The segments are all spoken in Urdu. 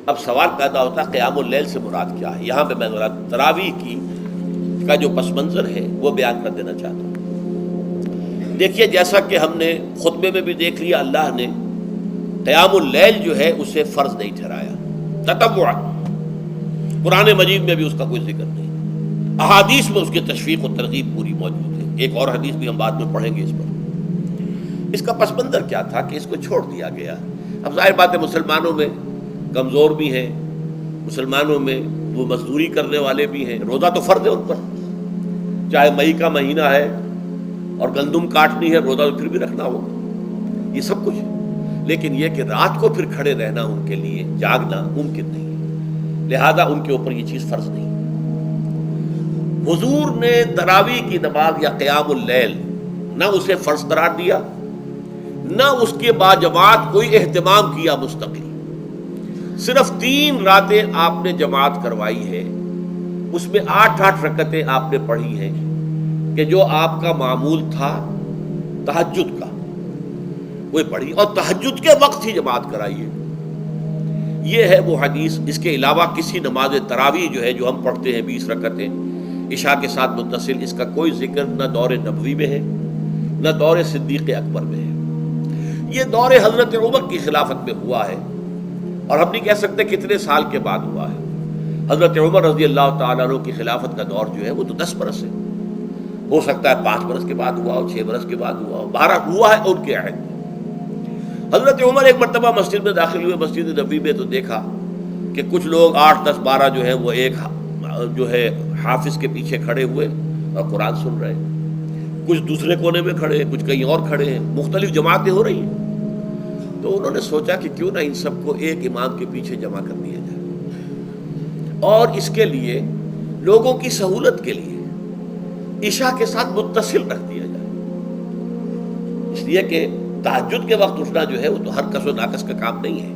اب سوال پیدا ہوتا ہے قیام اللیل سے مراد کیا ہے؟ یہاں پہ میں ذرا تراویح کا جو پس منظر ہے وہ بیان کر دینا چاہتا ہوں۔ دیکھیے، جیسا کہ ہم نے خطبے میں بھی دیکھ لیا، اللہ نے قیام اللیل جو ہے اسے فرض نہیں ٹھہرایا تطوعا، قرآن مجید میں بھی اس کا کوئی ذکر نہیں، احادیث میں اس کی تشویق و ترغیب پوری موجود ہے۔ ایک اور حدیث بھی ہم بعد میں پڑھیں گے اس پر۔ اس کا پس منظر کیا تھا کہ اس کو چھوڑ دیا گیا۔ اب ظاہر بات ہے مسلمانوں میں کمزور بھی ہیں، مسلمانوں میں وہ مزدوری کرنے والے بھی ہیں، روزہ تو فرض ہے ان پر، چاہے مئی کا مہینہ ہے اور گندم کاٹنی ہے، روزہ تو پھر بھی رکھنا ہوگا، یہ سب کچھ ہے۔ لیکن یہ کہ رات کو پھر کھڑے رہنا ان کے لیے، جاگنا ممکن نہیں ہے، لہذا ان کے اوپر یہ چیز فرض نہیں۔ حضور نے تراویح کی نماز یا قیام اللیل نہ اسے فرض قرار دیا، نہ اس کے بعد جماعت کوئی اہتمام کیا مستقل، صرف 3 راتیں آپ نے جماعت کروائی ہے، اس میں 8 رکعتیں آپ نے پڑھی ہیں کہ جو آپ کا معمول تھا تہجد کا وہ پڑھی، اور تہجد کے وقت ہی جماعت کرائی ہے۔ یہ ہے وہ حدیث۔ اس کے علاوہ کسی نماز تراویح جو ہے جو ہم پڑھتے ہیں 20 رکعتیں عشاء کے ساتھ متصل، اس کا کوئی ذکر نہ دور نبوی میں ہے نہ دور صدیق اکبر میں ہے۔ یہ دور حضرت عمر کی خلافت میں ہوا ہے، اور ہم نہیں کہہ سکتے کتنے سال کے بعد ہوا ہے۔ حضرت عمر رضی اللہ تعالیٰ عنہ کی خلافت کا دور جو ہے وہ تو 10 برس ہے، ہو سکتا ہے 5 برس کے بعد ہوا ہو، 6 برس کے بعد ہوا ہو، 12 ہوا ہے ان کے عہد میں۔ حضرت عمر ایک مرتبہ مسجد میں داخل ہوئے، مسجد نبوی میں، تو دیکھا کہ کچھ لوگ 8 10 12 جو ہے وہ ایک جو ہے حافظ کے پیچھے کھڑے ہوئے اور قرآن سن رہے ہیں، کچھ دوسرے کونے میں کھڑے ہیں، کچھ کہیں اور کھڑے ہیں، مختلف جماعتیں ہو رہی ہیں۔ تو انہوں نے سوچا کہ کیوں نہ ان سب کو ایک امام کے پیچھے جمع کر دیا جائے، اور اس کے لیے لوگوں کی سہولت کے لیے عشاء کے ساتھ متصل رکھ دیا جائے، اس لیے کہ تہجد کے وقت اٹھنا جو ہے وہ تو ہر کس و ناقص کا کام نہیں ہے،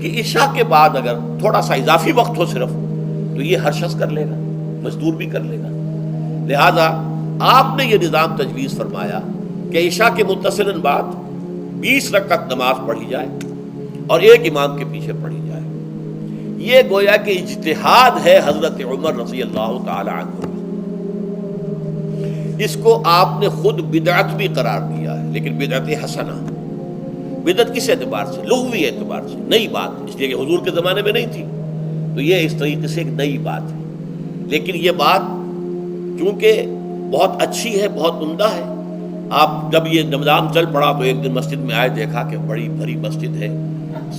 کہ عشاء کے بعد اگر تھوڑا سا اضافی وقت ہو صرف، تو یہ ہر شخص کر لے گا، مزدور بھی کر لے گا۔ لہذا آپ نے یہ نظام تجویز فرمایا کہ عشاء کے متصلاً بعد 20 رکعت نماز پڑھی جائے اور ایک امام کے پیچھے پڑھی جائے۔ یہ گویا کہ اجتہاد ہے حضرت عمر رضی اللہ تعالی عنہ، اس کو آپ نے خود بدعت بھی قرار دیا ہے، لیکن بدعت حسنہ۔ بدعت کس اعتبار سے؟ لغوی اعتبار سے، نئی بات، اس لیے کہ حضور کے زمانے میں نہیں تھی، تو یہ اس طریقے سے ایک نئی بات ہے۔ لیکن یہ بات چونکہ بہت اچھی ہے، بہت عمدہ ہے، آپ جب یہ نظام چل پڑا تو ایک دن مسجد میں آئے، دیکھا کہ بڑی بھری مسجد ہے،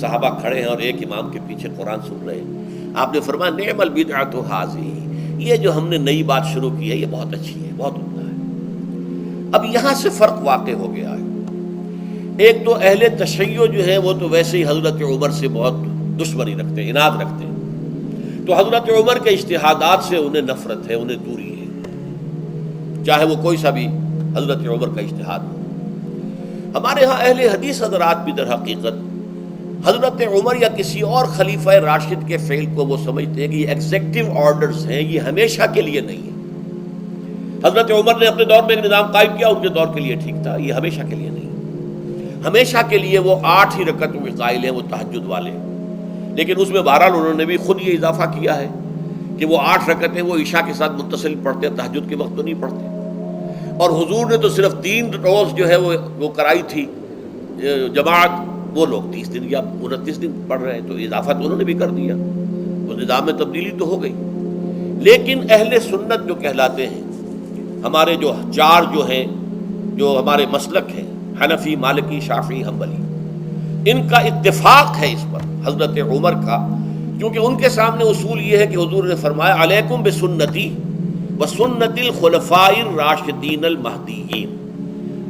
صحابہ کھڑے ہیں اور ایک امام کے پیچھے قرآن سن رہے ہیں۔ آپ نے فرمایا نعم البدعۃ ھذہ، یہ جو ہم نے نئی بات شروع کی ہے یہ بہت اچھی ہے، بہت عمدہ ہے۔ اب یہاں سے فرق واقع ہو گیا ہے۔ ایک تو اہل تشیع جو ہے وہ تو ویسے ہی حضرت عمر سے بہت دشمنی رکھتے ہیں، عناد رکھتے ہیں، تو حضرت عمر کے اجتہادات سے انہیں نفرت ہے، انہیں دوری ہے، چاہے وہ کوئی سا بھی حضرت عمر کا اجتہاد ہو۔ ہمارے ہاں اہل حدیث حضرات بھی در حقیقت حضرت عمر یا کسی اور خلیفہ راشد کے فعل کو وہ سمجھتے ہیں کہ یہ ایگزیکٹو آرڈرز ہیں، یہ ہمیشہ کے لیے نہیں ہے۔ حضرت عمر نے اپنے دور میں ایک نظام قائم کیا، ان کے دور کے لیے ٹھیک تھا، یہ ہمیشہ کے لیے نہیں ہے۔ ہمیشہ کے لیے وہ 8 ہی رکعتوں کے قائل ہیں، وہ تہجد والے، لیکن اس میں بہرحال انہوں نے بھی خود یہ اضافہ کیا ہے کہ وہ 8 رکعتیں وہ عشاء کے ساتھ متصل پڑھتے ہیں، تہجد کے وقت تو نہیں پڑھتے۔ اور حضور نے تو صرف 3 روز جو ہے وہ کرائی تھی جماعت، وہ لوگ 30 دن یا 29 دن پڑھ رہے ہیں، تو اضافہ تو انہوں نے بھی کر دیا، تو نظام میں تبدیلی تو ہو گئی۔ لیکن اہل سنت جو کہلاتے ہیں، ہمارے جو 4 جو ہیں، جو ہمارے مسلک ہیں، حنفی، مالکی، شافعی، حنبلی، ان کا اتفاق ہے اس پر حضرت عمر کا، کیونکہ ان کے سامنے اصول یہ ہے کہ حضور نے فرمایا علیکم بسنتی وسنت الخلفاء الراشدین المہدیین،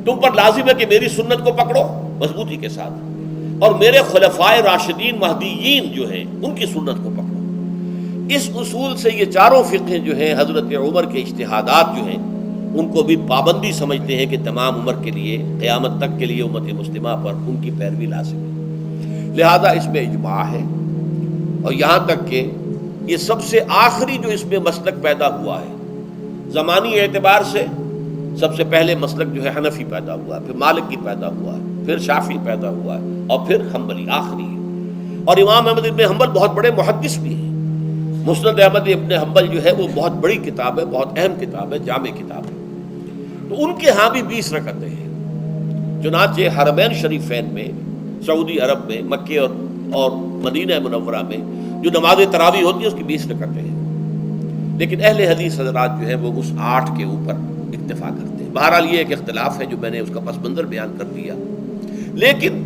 تم پر لازم ہے کہ میری سنت کو پکڑو مضبوطی کے ساتھ، اور میرے خلفائے راشدین مہدیین جو ہیں ان کی سنت کو پکڑو۔ اس اصول سے یہ چاروں فقہ جو ہیں حضرت عمر کے اجتہادات جو ہیں ان کو بھی پابندی سمجھتے ہیں کہ تمام عمر کے لیے، قیامت تک کے لیے امت مسلمہ پر ان کی پیروی لازم ہے، لہذا اس میں اجماع ہے۔ اور یہاں تک کہ یہ سب سے آخری جو اس میں مسلک پیدا ہوا ہے زمانی اعتبار سے، سب سے پہلے مسلک جو ہے حنفی پیدا ہوا ہے، پھر مالکی پیدا ہوا ہے، پھر شافعی پیدا ہوا ہے، اور پھر حنبلی آخری ہے۔ اور امام احمد ابن حنبل بہت بڑے محدث بھی ہیں. مسند احمد ابن حنبل جو ہے وہ بہت بڑی کتاب ہے، بہت اہم کتاب ہے، جامع کتاب ہے. تو ان کے ہاں بھی 20 رکعتیں ہیں. چنانچہ حرمین شریفین میں، سعودی عرب میں، مکے اور مدینہ منورہ میں جو نماز تراویح ہوتی ہے اس کی 20 رکعتیں ہیں. لیکن اہل حدیث حضرات جو ہے وہ اس 8 کے اوپر اکتفا کرتے ہیں. بہرحال یہ ایک اختلاف ہے جو میں نے اس کا پس منظر بیان کر دیا. لیکن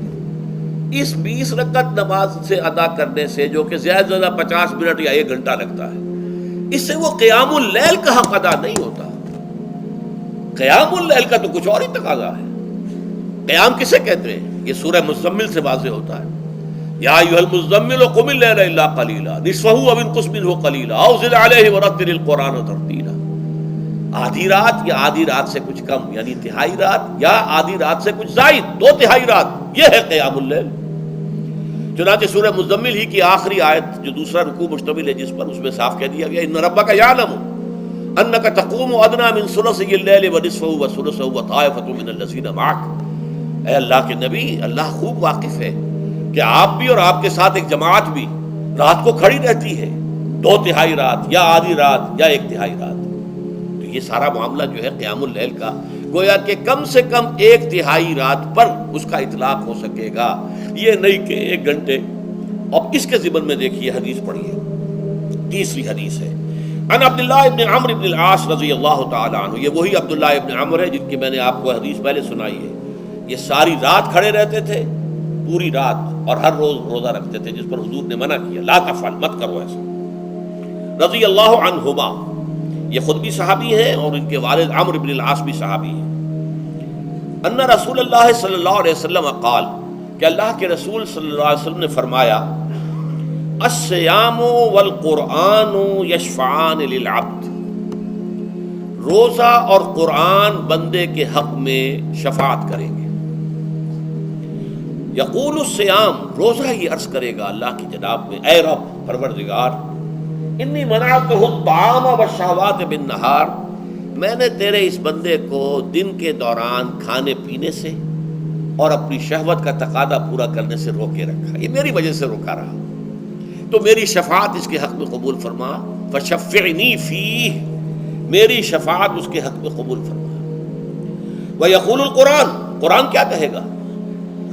اس 20 رکعت نماز سے ادا کرنے سے، جو کہ زیادہ سے زیادہ 50 منٹ یا 1 گھنٹہ لگتا ہے، اس سے وہ قیام اللیل کا حق ادا نہیں ہوتا. قیام اللیل کا تو کچھ اور ہی تقاضا ہے. قیام کسے کہتے ہیں؟ یہ سورہ مزمل سے واضح ہوتا ہے. یا ایھا المزمل قم اللیل الا قلیلا نصفہ او انقص منہ قلیلا او زد علیہ ورتل القرآن ترتیلا. آدھی رات یا آدھی رات سے کچھ کم، یعنی تہائی رات، یا آدھی رات سے کچھ زائد، 2/3 رات، یہ ہے قیام اللیل. چنانچہ سورہ مزمل ہی کی آخری آیت جو دوسرا رکوع مشتمل ہے جس پر، اس میں صاف کہہ دیا گیا ان ربک یعلم انک تقوم ادنی من ثلثی اللیل ونصفہ وثلثہ وطائفۃ من الذین معک. اے اللہ کے نبی، اللہ خوب واقف ہے کہ آپ بھی اور آپ کے ساتھ ایک جماعت بھی رات کو کھڑی رہتی ہے، 2/3 رات یا آدھی رات یا 1/3 رات. تو یہ سارا معاملہ جو ہے قیام اللیل کا، گویا کہ کم سے کم 1/3 رات پر اس کا اطلاق ہو سکے گا، یہ نہیں کہ 1 گھنٹے. اب اس کے ضمن میں دیکھیے حدیث پڑھیے. تیسری حدیث ہے ان عبداللہ ابن عمرو ابن العاص رضی اللہ تعالی عنہ. یہ وہی عبداللہ ابن عمرو ہے جن کی میں نے آپ کو حدیث پہلے سنائی ہے. یہ ساری رات کھڑے رہتے تھے، پوری رات، اور ہر روز روزہ رکھتے تھے، جس پر حضور نے منع کیا، لا تفعل، مت کرو ایسا. رضی اللہ عنہما، یہ خود بھی صحابی ہیں اور ان کے والد عمرو بن العاص بھی صحابی ہیں. ان رسول اللہ صلی اللہ علیہ وسلم قال، کہ اللہ کے رسول صلی اللہ علیہ وسلم نے فرمایا الصیام والقرآن یشفعان للعبد. روزہ اور قرآن بندے کے حق میں شفاعت کریں گے. یقول الصیام، روزہ یہ عرض کرے گا اللہ کی جناب میں، اے رب پروردگار، انی منعتہ الطعام والشہوات بالنہار، میں نے تیرے اس بندے کو دن کے دوران کھانے پینے سے اور اپنی شہوت کا تقاضا پورا کرنے سے روکے رکھا، یہ میری وجہ سے روکا رہا، تو میری شفاعت اس کے حق میں قبول فرما. فشفعنی فیہ، میری شفاعت اس کے حق میں قبول فرما. ویقول القرآن، قرآن کیا کہے گا؟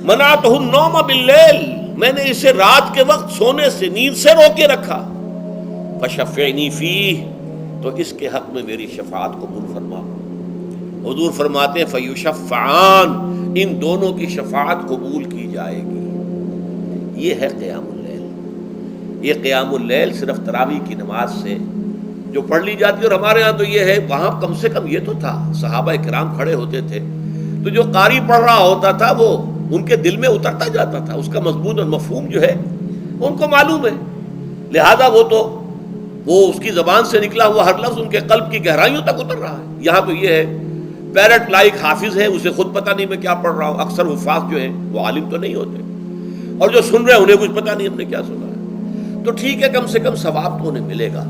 منعتہ النوم باللیل، میں نے اسے رات کے وقت سونے سے، نیند سے روکے رکھا. فشفعنی فیہ، تو اس کے حق میں میری شفاعت قبول فرما. حضور فرماتے ہیں فیشفعان، ان دونوں کی شفاعت قبول کی جائے گی. یہ ہے قیام اللیل. یہ قیام اللیل صرف تراویح کی نماز سے جو پڑھ لی جاتی ہے. اور ہمارے ہاں تو یہ ہے، وہاں کم سے کم یہ تو تھا، صحابہ کرام کھڑے ہوتے تھے تو جو قاری پڑھ رہا ہوتا تھا وہ ان کے دل میں اترتا جاتا تھا، اس کا مضمون اور مفہوم جو ہے ان کو معلوم ہے، لہذا وہ اس کی زبان سے نکلا ہوا ہر لفظ ان کے قلب کی گہرائیوں تک اتر رہا ہے. یہاں تو یہ ہے پیرٹ لائک حافظ ہے، اسے خود پتہ نہیں میں کیا پڑھ رہا ہوں. اکثر حفاظ جو ہیں وہ عالم تو نہیں ہوتے، اور جو سن رہے ہیں انہیں کچھ پتہ نہیں ہم نے کیا سنا ہے. تو ٹھیک ہے، کم سے کم ثواب تو انہیں ملے گا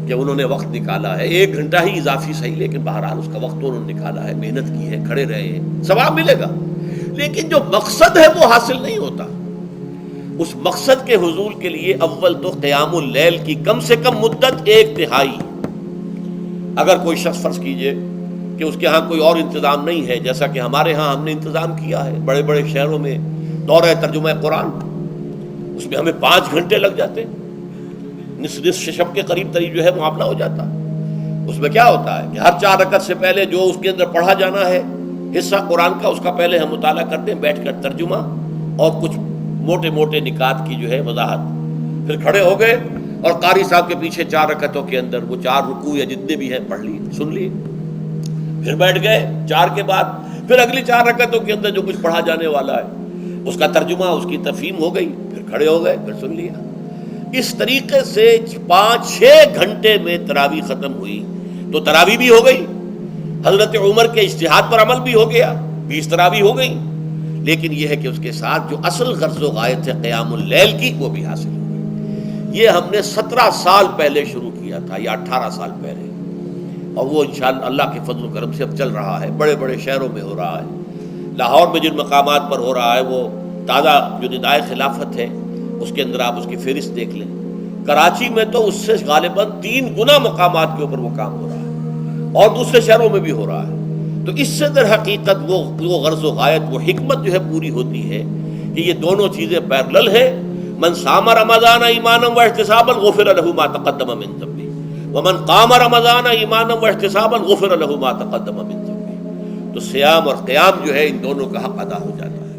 کہ انہوں نے وقت نکالا ہے. 1 گھنٹہ ہی اضافی صحیح، لیکن بہرحال اس کا وقت تو انہوں نے نکالا ہے، محنت کی ہے، کھڑے رہے ہیں، ثواب ملے گا. لیکن جو مقصد ہے وہ حاصل نہیں ہوتا. اس مقصد کے حصول کے لیے اول تو قیام اللیل کی کم سے کم مدت 1/3. اگر کوئی شخص فرض کیجئے کہ اس کے ہاں کوئی اور انتظام نہیں ہے، جیسا کہ ہمارے ہاں ہم نے انتظام کیا ہے بڑے بڑے شہروں میں دورہ ترجمہ قرآن، اس میں ہمیں 5 گھنٹے لگ جاتے، نصف شب کے قریب تری جو ہے معاملہ ہو جاتا. اس میں کیا ہوتا ہے کہ ہر 4 رکعت سے پہلے جو اس کے اندر پڑھا جانا ہے حصہ قرآن کا، اس کا پہلے ہم مطالعہ کرتے ہیں بیٹھ کر، ترجمہ اور کچھ موٹے موٹے نکات کی جو ہے وضاحت. پھر کھڑے ہو گئے اور قاری صاحب کے پیچھے 4 رکعتوں کے اندر وہ 4 رکوع یا جتنے بھی ہیں پڑھ لیے، سن لیے. پھر بیٹھ گئے 4 کے بعد پھر اگلی 4 رکعتوں کے اندر جو کچھ پڑھا جانے والا ہے اس کا ترجمہ، اس کی تفہیم ہو گئی، پھر کھڑے ہو گئے، پھر سن لیا. اس طریقے سے 5-6 گھنٹے میں تراویح ختم ہوئی. تو تراویح بھی ہو گئی، حضرت عمر کے اجتہاد پر عمل بھی ہو گیا، 20 تراویح ہو گئی. لیکن یہ ہے کہ اس کے ساتھ جو اصل غرض و غایت ہے قیام اللیل کی، وہ بھی حاصل ہو گئی. یہ ہم نے 17 سال پہلے شروع کیا تھا یا 18 سال پہلے، اور وہ انشاءاللہ اللہ کے فضل و کرم سے اب چل رہا ہے. بڑے بڑے شہروں میں ہو رہا ہے، لاہور میں جن مقامات پر ہو رہا ہے وہ تازہ جو ندائے خلافت ہے اس کے اندر آپ اس کی فہرست دیکھ لیں. کراچی میں تو اس سے غالباً 3 گنا مقامات کے اوپر وہ کام ہو رہا ہے، اور دوسرے شہروں میں بھی ہو رہا ہے. تو اس سے در حقیقت وہ غرض و غایت، وہ حکمت جو ہے پوری ہوتی ہے کہ یہ دونوں چیزیں پیرلل ہیں. من صام رمضان ایمانا واحتسابا غفر له ما تقدم من ذنبه ومن قام رمضان ایمانا واحتسابا غفر له ما تقدم من ذنبه. تو صیام اور قیام جو ہے ان دونوں کا حق ادا ہو جاتا ہے.